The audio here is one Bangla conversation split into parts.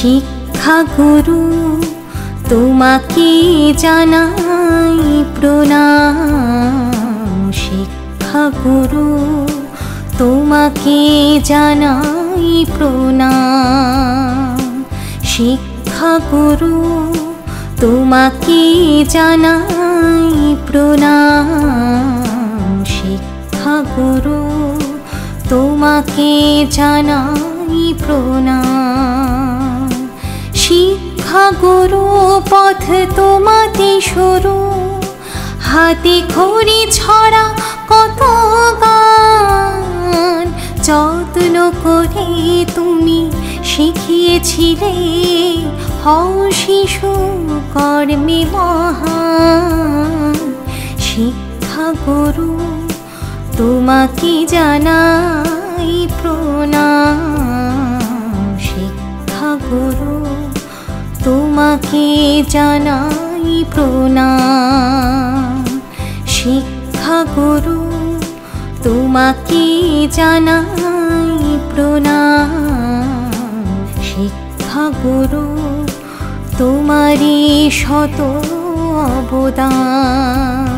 শিক্ষা গুরু তোমাকে জানাই প্রণাম। শিক্ষা গুরু তোমাকে জানাই প্রণাম। শিক্ষা গুরু তোমাকে জানাই প্রণাম। শিক্ষা গুরু তোমাকে জানাই প্রণাম। শিক্ষা গুরু পথ তোমাতে সরু, হাতে খড়ি ছড়া কত গান। যত্ন করে তুমি শিখিয়েছিলে, হও শিশু কর্মে মহান। শিক্ষা গুরু তোমাকে জানাই প্রণাম। শিক্ষা গুরু তোমাকে জানাই প্রণাম। শিক্ষা গুরু তোমাকে জানাই প্রণাম। শিক্ষা গুরু তোমারই শত অবদান।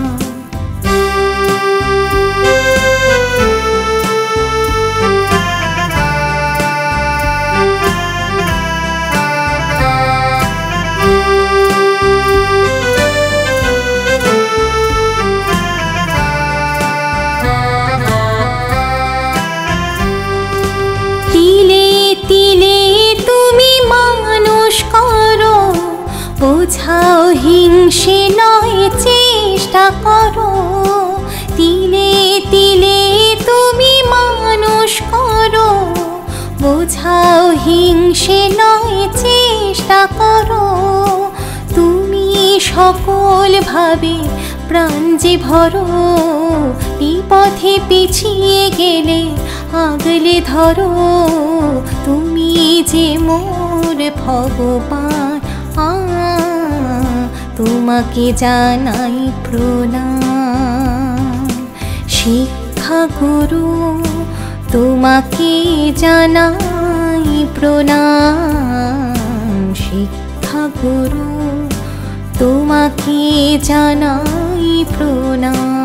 বোঝাও হিংসে নয় চেষ্টা করো, তিলে তিলে তুমি মানুষ করো। বোঝাও হিংসে নয় চেষ্টা করো, তুমি সকল ভাবে প্রাণ যে ভরো। বিপথে পিছিয়ে গেলে আগলে ধরো, তুমি যে মোর ভগবান। তোমাকে জানাই প্রণাম। শিক্ষা গুরু তোমাকে জানাই প্রণাম। শিক্ষা গুরু তোমাকে জানাই প্রণাম।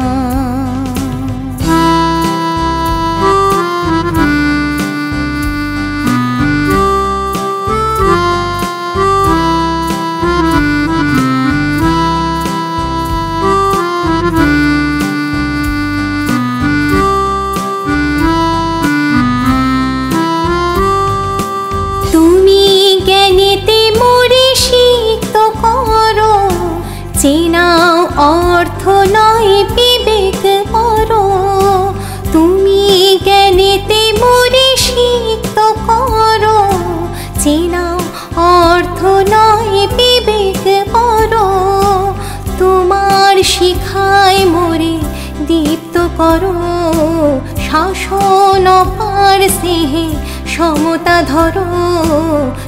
চেনাও অর্থ নয় বিবেক করো, তুমি জ্ঞানেতে মোরে সিক্ত করো। চেনাও অর্থ নয় বিবেক করো, তোমার শিখায় মোরে দীপ্ত করো। শাসন অপার স্নেহে সমতা ধরো,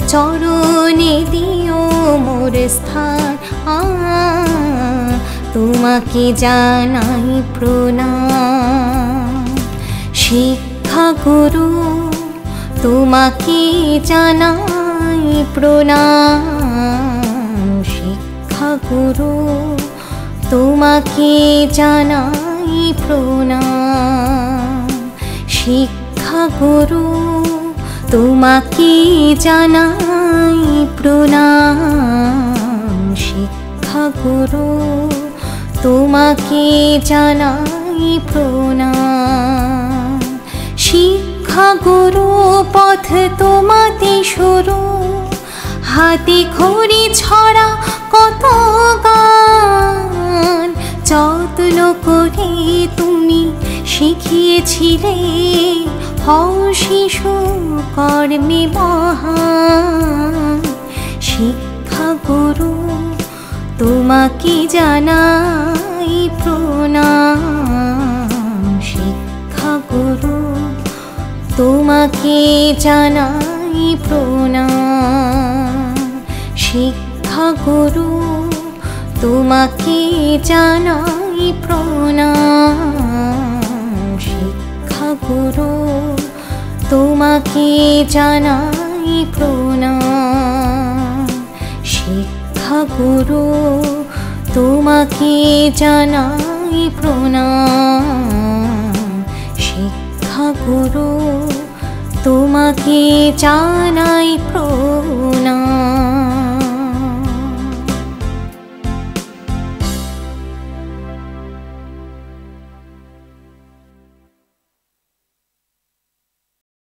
চরণে দিও মোর স্থান। তোমাকে জানাই প্রণাম। শিক্ষা গুরু তোমাকে জানাই প্রণাম। শিক্ষা গুরু তোমাকে জানাই প্রণাম। শিক্ষা গুরু তোমাকে জানাই প্রণাম। শিক্ষা গুরু তোমাকে জানাই প্রণাম। শিক্ষা গুরু পথ তোমাতে সরু, হাতে খড়ি ছড়া কত গান। যত্ন করে তুমি শিখিয়েছিলে, হও শিশু কর্মে মহান। শিক্ষা গুরু তোমাকে জানাই প্রণাম। শিক্ষা গুরু তোমাকে জানাই প্রণাম। শিক্ষা গুরু তোমাকে জানাই প্রণাম। শিক্ষা গুরু তোমাকে জানাই প্রণাম। গুরু তোমাকে জানাই প্রণাম। শিক্ষা গুরু তোমাকে জানাই প্রণাম।